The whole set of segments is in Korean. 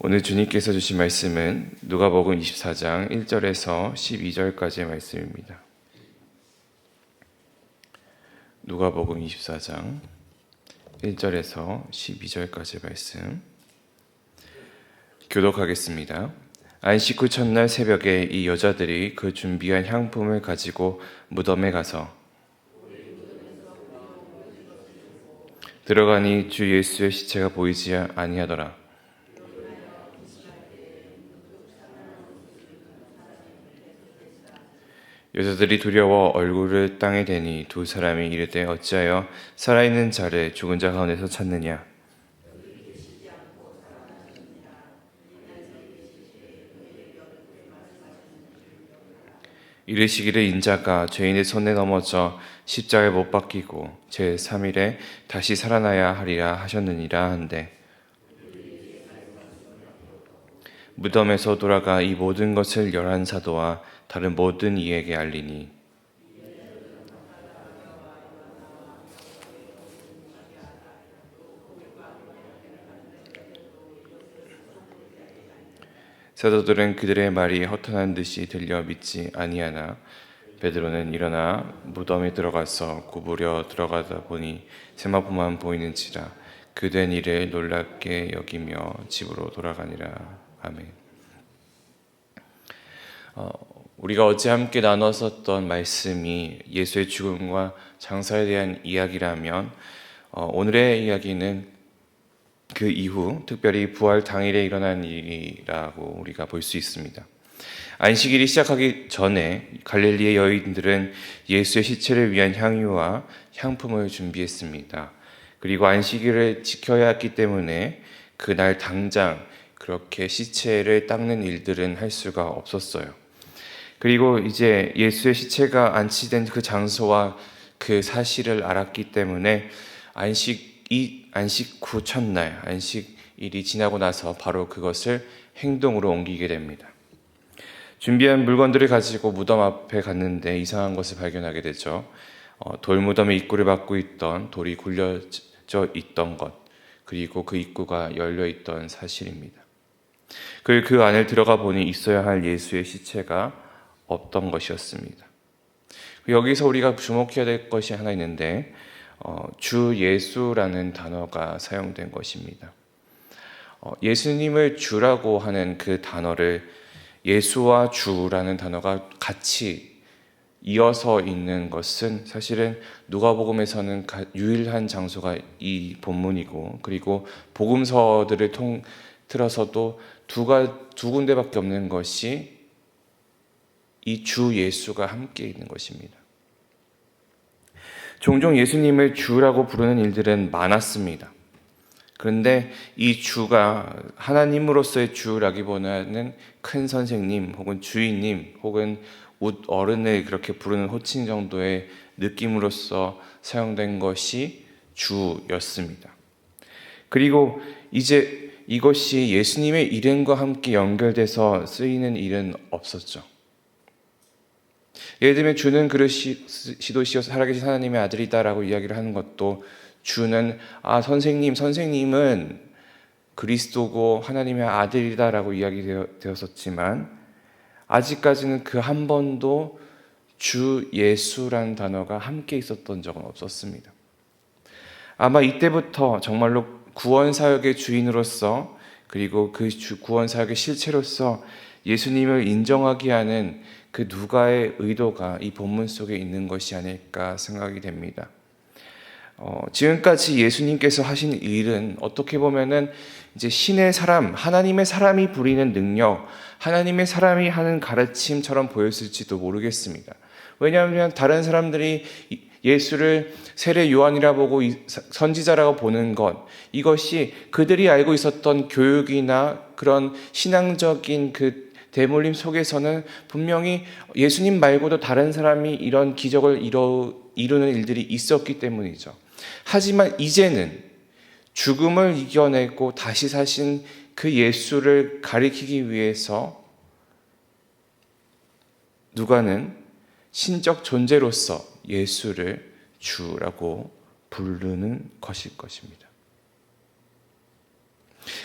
오늘 주님께서 주신 말씀은 누가복음 24장 1절에서 12절까지의 말씀입니다. 누가복음 24장 1절에서 12절까지의 말씀 교독하겠습니다. 안식 후 첫날 새벽에 이 여자들이 그 준비한 향품을 가지고 무덤에 가서 들어가니 주 예수의 시체가 보이지 아니하더라. 여자들이 두려워 얼굴을 땅에 대니 두 사람이 이르되 어찌하여 살아있는 자를 죽은 자 가운데서 찾느냐. 이르시기를 인자가 죄인의 손에 넘어져 십자가에 못 박히고 제3일에 다시 살아나야 하리라 하셨느니라 한데 무덤에서 돌아가 이 모든 것을 11사도와 다른 모든 이에게 알리니 사도들은 그들의 말이 허탄한 듯이 들려 믿지 아니하나 베드로는 일어나 무덤에 들어가서 구부려 들어가다 보니 세마포만 보이는지라 그 된 일을 놀랍게 여기며 집으로 돌아가니라. 아멘. 우리가 어제 함께 나눴었던 말씀이 예수의 죽음과 장사에 대한 이야기라면 오늘의 이야기는 그 이후 특별히 부활 당일에 일어난 일이라고 우리가 볼 수 있습니다. 안식일이 시작하기 전에 갈릴리의 여인들은 예수의 시체를 위한 향유와 향품을 준비했습니다. 그리고 안식일을 지켜야 했기 때문에 그날 당장 그렇게 시체를 닦는 일들은 할 수가 없었어요. 그리고 이제 예수의 시체가 안치된 그 장소와 그 사실을 알았기 때문에 안식 후 첫날, 안식일이 지나고 나서 바로 그것을 행동으로 옮기게 됩니다. 준비한 물건들을 가지고 무덤 앞에 갔는데 이상한 것을 발견하게 되죠. 돌무덤의 입구를 막고 있던 돌이 굴려져 있던 것, 그리고 그 입구가 열려 있던 사실입니다. 그 안을 들어가 보니 있어야 할 예수의 시체가 없던 것이었습니다. 여기서 우리가 주목해야 될 것이 하나 있는데 주 예수라는 단어가 사용된 것입니다. 예수님을 주라고 하는 그 단어를 예수와 주라는 단어가 같이 이어서 있는 것은 사실은 누가복음에서는 유일한 장소가 이 본문이고 그리고 복음서들을 통틀어서도 두 군데밖에 없는 것이 이 주 예수가 함께 있는 것입니다. 종종 예수님을 주라고 부르는 일들은 많았습니다. 그런데 이 주가 하나님으로서의 주라기보다는 큰 선생님 혹은 주인님 혹은 웃 어른을 그렇게 부르는 호칭 정도의 느낌으로서 사용된 것이 주였습니다. 그리고 이제 이것이 예수님의 이름과 함께 연결돼서 쓰이는 일은 없었죠. 예를 들면 주는 그리스도시요 살아계신 하나님의 아들이다라고 이야기를 하는 것도 주는 선생님은 그리스도고 하나님의 아들이다라고 이야기되었었지만 아직까지는 그 한 번도 주 예수라는 단어가 함께 있었던 적은 없었습니다. 아마 이때부터 정말로 구원사역의 주인으로서 그리고 그 구원사역의 실체로서 예수님을 인정하게 하는 그 누가의 의도가 이 본문 속에 있는 것이 아닐까 생각이 됩니다. 지금까지 예수님께서 하신 일은 어떻게 보면은 이제 신의 사람, 하나님의 사람이 부리는 능력, 하나님의 사람이 하는 가르침처럼 보였을지도 모르겠습니다. 왜냐하면 다른 사람들이 예수를 세례 요한이라 보고 선지자라고 보는 것, 이것이 그들이 알고 있었던 교육이나 그런 신앙적인 그 대물림 속에서는 분명히 예수님 말고도 다른 사람이 이런 기적을 이루는 일들이 있었기 때문이죠. 하지만 이제는 죽음을 이겨내고 다시 사신 그 예수를 가리키기 위해서 누가는 신적 존재로서 예수를 주라고 부르는 것일 것입니다.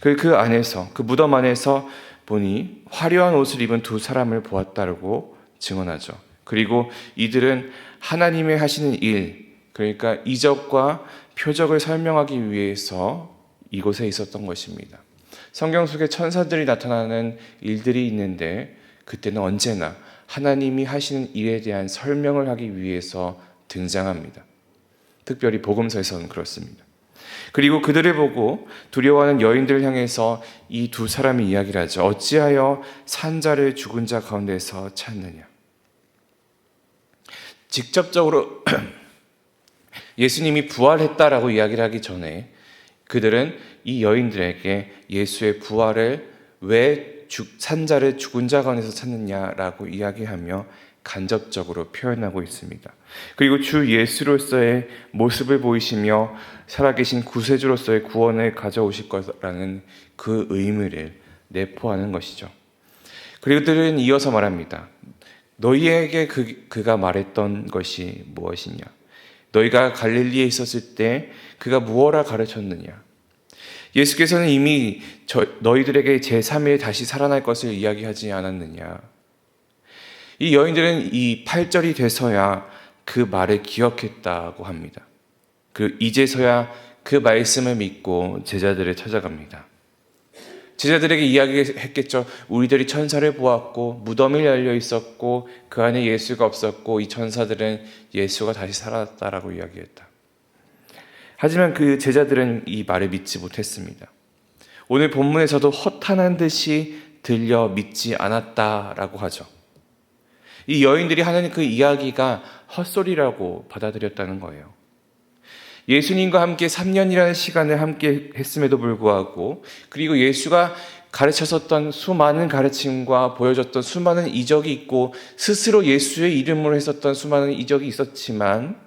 그 안에서, 그 무덤 안에서 보니 화려한 옷을 입은 두 사람을 보았다고 증언하죠. 그리고 이들은 하나님의 하시는 일, 그러니까 이적과 표적을 설명하기 위해서 이곳에 있었던 것입니다. 성경 속에 천사들이 나타나는 일들이 있는데 그때는 언제나 하나님이 하시는 일에 대한 설명을 하기 위해서 등장합니다. 특별히 복음서에서는 그렇습니다. 그리고 그들을 보고 두려워하는 여인들을 향해서 이 두 사람이 이야기를 하죠. 어찌하여 산자를 죽은 자 가운데서 찾느냐. 직접적으로 예수님이 부활했다라고 이야기를 하기 전에 그들은 이 여인들에게 예수의 부활을 왜 산자를 죽은 자 가운데서 찾느냐라고 이야기하며 간접적으로 표현하고 있습니다. 그리고 주 예수로서의 모습을 보이시며 살아계신 구세주로서의 구원을 가져오실 거라는 그 의미를 내포하는 것이죠. 그리고 그들은 이어서 말합니다. 너희에게 그가 말했던 것이 무엇이냐? 너희가 갈릴리에 있었을 때 그가 무엇라 가르쳤느냐? 예수께서는 이미 너희들에게 제3일 다시 살아날 것을 이야기하지 않았느냐? 이 여인들은 이 8절이 돼서야 그 말을 기억했다고 합니다. 이제서야 그 말씀을 믿고 제자들을 찾아갑니다. 제자들에게 이야기했겠죠. 우리들이 천사를 보았고 무덤이 열려 있었고 그 안에 예수가 없었고 이 천사들은 예수가 다시 살아났다라고 이야기했다. 하지만 그 제자들은 이 말을 믿지 못했습니다. 오늘 본문에서도 허탄한 듯이 들려 믿지 않았다라고 하죠. 이 여인들이 하는 그 이야기가 헛소리라고 받아들였다는 거예요. 예수님과 함께 3년이라는 시간을 함께 했음에도 불구하고 그리고 예수가 가르쳤었던 수많은 가르침과 보여줬던 수많은 이적이 있고 스스로 예수의 이름으로 했었던 수많은 이적이 있었지만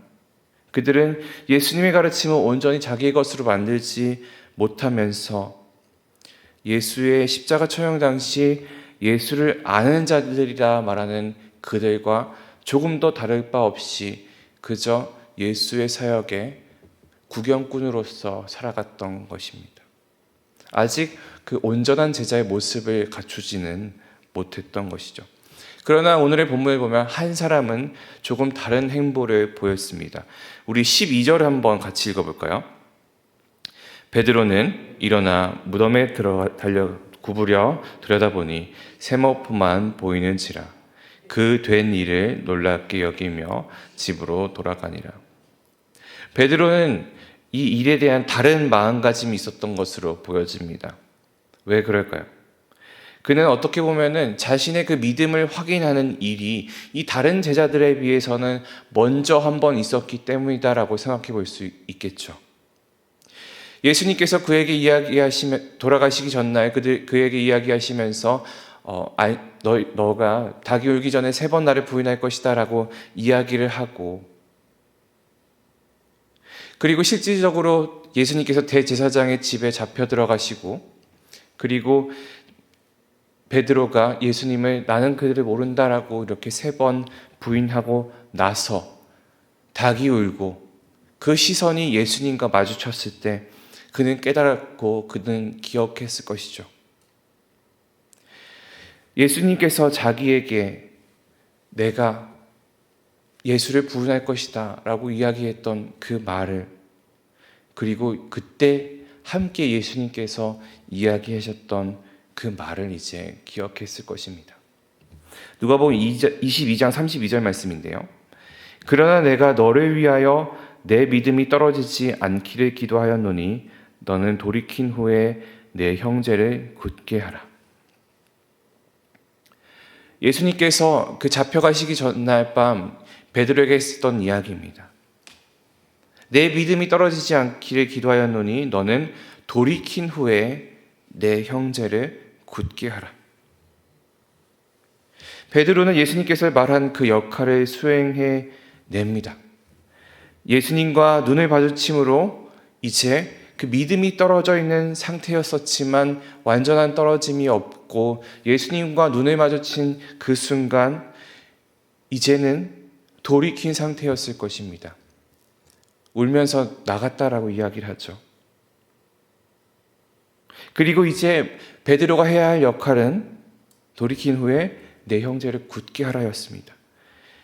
그들은 예수님의 가르침을 온전히 자기의 것으로 만들지 못하면서 예수의 십자가 처형 당시 예수를 아는 자들이라 말하는 그들과 조금 더 다를 바 없이 그저 예수의 사역에 구경꾼으로서 살아갔던 것입니다. 아직 그 온전한 제자의 모습을 갖추지는 못했던 것이죠. 그러나 오늘의 본문을 보면 한 사람은 조금 다른 행보를 보였습니다. 우리 12절을 한번 같이 읽어볼까요? 베드로는 일어나 무덤에 구부려 들여다보니 세모포만 보이는지라 그 된 일을 놀랍게 여기며 집으로 돌아가니라. 베드로는 이 일에 대한 다른 마음가짐이 있었던 것으로 보여집니다. 왜 그럴까요? 그는 어떻게 보면은 자신의 그 믿음을 확인하는 일이 이 다른 제자들에 비해서는 먼저 한번 있었기 때문이다라고 생각해 볼 수 있겠죠. 예수님께서 그에게 돌아가시기 전날 그에게 이야기하시면서 너가 닭이 울기 전에 3번 나를 부인할 것이다라고 이야기를 하고 그리고 실질적으로 예수님께서 대제사장의 집에 잡혀 들어가시고 그리고 베드로가 예수님을 나는 그들을 모른다라고 이렇게 3번 부인하고 나서 닭이 울고 그 시선이 예수님과 마주쳤을 때 그는 깨달았고 그는 기억했을 것이죠. 예수님께서 자기에게 내가 예수를 부인할 것이다 라고 이야기했던 그 말을 그리고 그때 함께 예수님께서 이야기하셨던 그 말을 이제 기억했을 것입니다. 누가복음 22장 32절 말씀인데요. 그러나 내가 너를 위하여 내 믿음이 떨어지지 않기를 기도하였노니 너는 돌이킨 후에 내 형제를 굳게 하라. 예수님께서 그 잡혀가시기 전날 밤 베드로에게 했던 이야기입니다. 내 믿음이 떨어지지 않기를 기도하였노니 너는 돌이킨 후에 내 형제를 굳게 하라. 베드로는 예수님께서 말한 그 역할을 수행해 냅니다. 예수님과 눈을 마주침으로 이제 그 믿음이 떨어져 있는 상태였었지만 완전한 떨어짐이 없고 예수님과 눈을 마주친 그 순간 이제는 돌이킨 상태였을 것입니다. 울면서 나갔다라고 이야기를 하죠. 그리고 이제 베드로가 해야 할 역할은 돌이킨 후에 내 형제를 굳게 하라였습니다.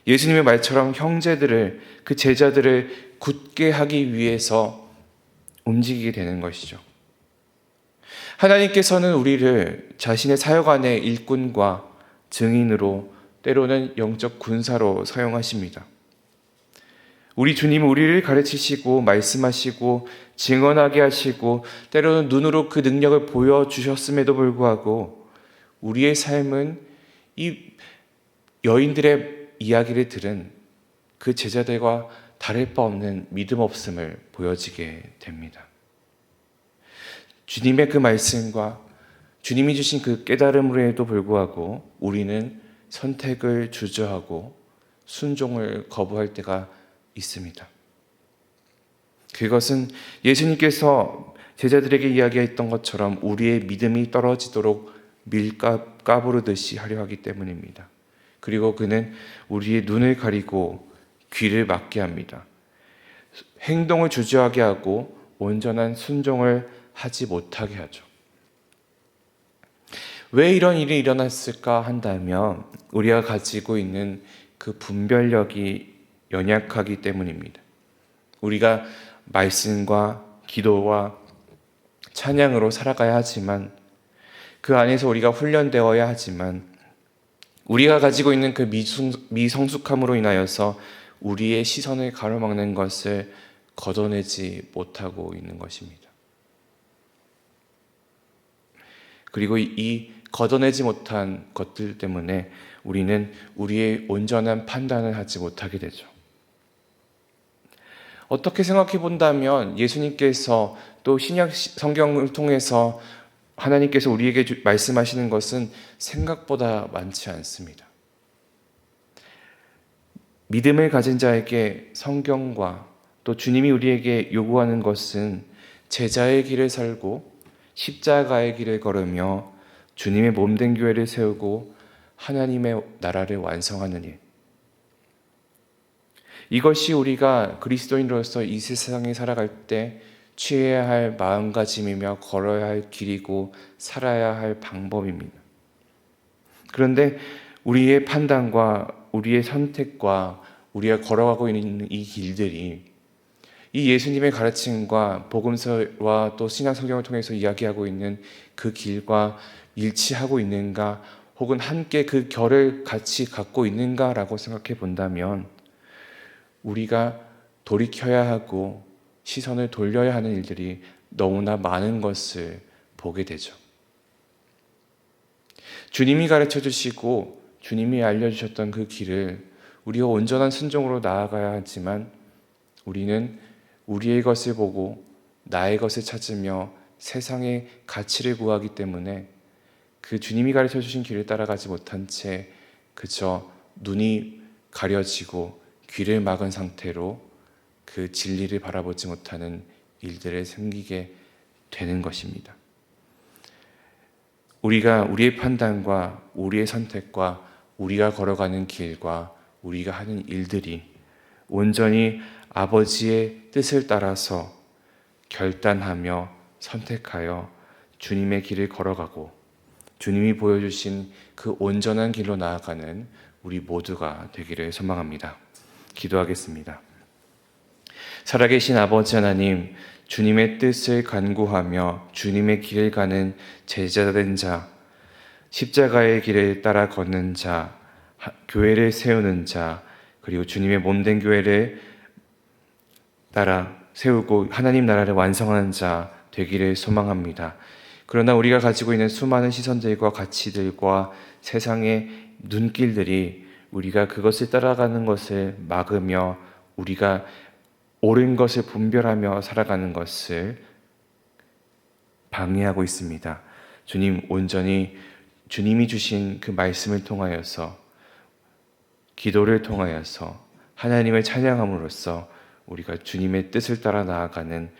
예수님의 말처럼 형제들을, 그 제자들을 굳게 하기 위해서 움직이게 되는 것이죠. 하나님께서는 우리를 자신의 사역 안의 일꾼과 증인으로, 때로는 영적 군사로 사용하십니다. 우리 주님은 우리를 가르치시고 말씀하시고 증언하게 하시고 때로는 눈으로 그 능력을 보여주셨음에도 불구하고 우리의 삶은 이 여인들의 이야기를 들은 그 제자들과 다를 바 없는 믿음 없음을 보여지게 됩니다. 주님의 그 말씀과 주님이 주신 그 깨달음으로에도 불구하고 우리는 선택을 주저하고 순종을 거부할 때가 있습니다. 그것은 예수님께서 제자들에게 이야기했던 것처럼 우리의 믿음이 떨어지도록 밀가 까부르듯이 하려 하기 때문입니다. 그리고 그는 우리의 눈을 가리고 귀를 막게 합니다. 행동을 주저하게 하고 온전한 순종을 하지 못하게 하죠. 왜 이런 일이 일어났을까 한다면 우리가 가지고 있는 그 분별력이 연약하기 때문입니다. 우리가 말씀과 기도와 찬양으로 살아가야 하지만 그 안에서 우리가 훈련되어야 하지만 우리가 가지고 있는 그 미성숙함으로 인하여서 우리의 시선을 가로막는 것을 걷어내지 못하고 있는 것입니다. 그리고 이 걷어내지 못한 것들 때문에 우리는 우리의 온전한 판단을 하지 못하게 되죠. 어떻게 생각해 본다면 예수님께서 또 신약 성경을 통해서 하나님께서 우리에게 말씀하시는 것은 생각보다 많지 않습니다. 믿음을 가진 자에게 성경과 또 주님이 우리에게 요구하는 것은 제자의 길을 살고 십자가의 길을 걸으며 주님의 몸된 교회를 세우고 하나님의 나라를 완성하는 일. 이것이 우리가 그리스도인으로서 이 세상에 살아갈 때 취해야 할 마음가짐이며 걸어야 할 길이고 살아야 할 방법입니다. 그런데 우리의 판단과 우리의 선택과 우리가 걸어가고 있는 이 길들이 이 예수님의 가르침과 복음서와 또 신약 성경을 통해서 이야기하고 있는 그 길과 일치하고 있는가, 혹은 함께 그 결을 같이 갖고 있는가라고 생각해 본다면 우리가 돌이켜야 하고 시선을 돌려야 하는 일들이 너무나 많은 것을 보게 되죠. 주님이 가르쳐 주시고 주님이 알려주셨던 그 길을 우리가 온전한 순종으로 나아가야 하지만 우리는 우리의 것을 보고 나의 것을 찾으며 세상의 가치를 구하기 때문에 그 주님이 가르쳐 주신 길을 따라가지 못한 채 그저 눈이 가려지고 귀를 막은 상태로 그 진리를 바라보지 못하는 일들을 생기게 되는 것입니다. 우리가 우리의 판단과 우리의 선택과 우리가 걸어가는 길과 우리가 하는 일들이 온전히 아버지의 뜻을 따라서 결단하며 선택하여 주님의 길을 걸어가고 주님이 보여주신 그 온전한 길로 나아가는 우리 모두가 되기를 소망합니다. 기도하겠습니다. 살아계신 아버지 하나님, 주님의 뜻을 간구하며 주님의 길을 가는 제자된 자, 십자가의 길을 따라 걷는 자, 교회를 세우는 자, 그리고 주님의 몸된 교회를 따라 세우고 하나님 나라를 완성하는 자 되기를 소망합니다. 그러나 우리가 가지고 있는 수많은 시선들과 가치들과 세상의 눈길들이 우리가 그것을 따라가는 것을 막으며 우리가 옳은 것을 분별하며 살아가는 것을 방해하고 있습니다. 주님, 온전히 주님이 주신 그 말씀을 통하여서 기도를 통하여서 하나님을 찬양함으로써 우리가 주님의 뜻을 따라 나아가는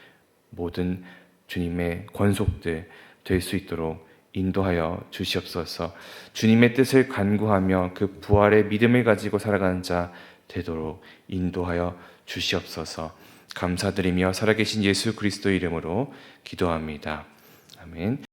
모든 주님의 권속들 될 수 있도록 인도하여 주시옵소서. 주님의 뜻을 간구하며 그 부활의 믿음을 가지고 살아가는 자 되도록 인도하여 주시옵소서. 감사드리며 살아계신 예수 그리스도 이름으로 기도합니다. 아멘.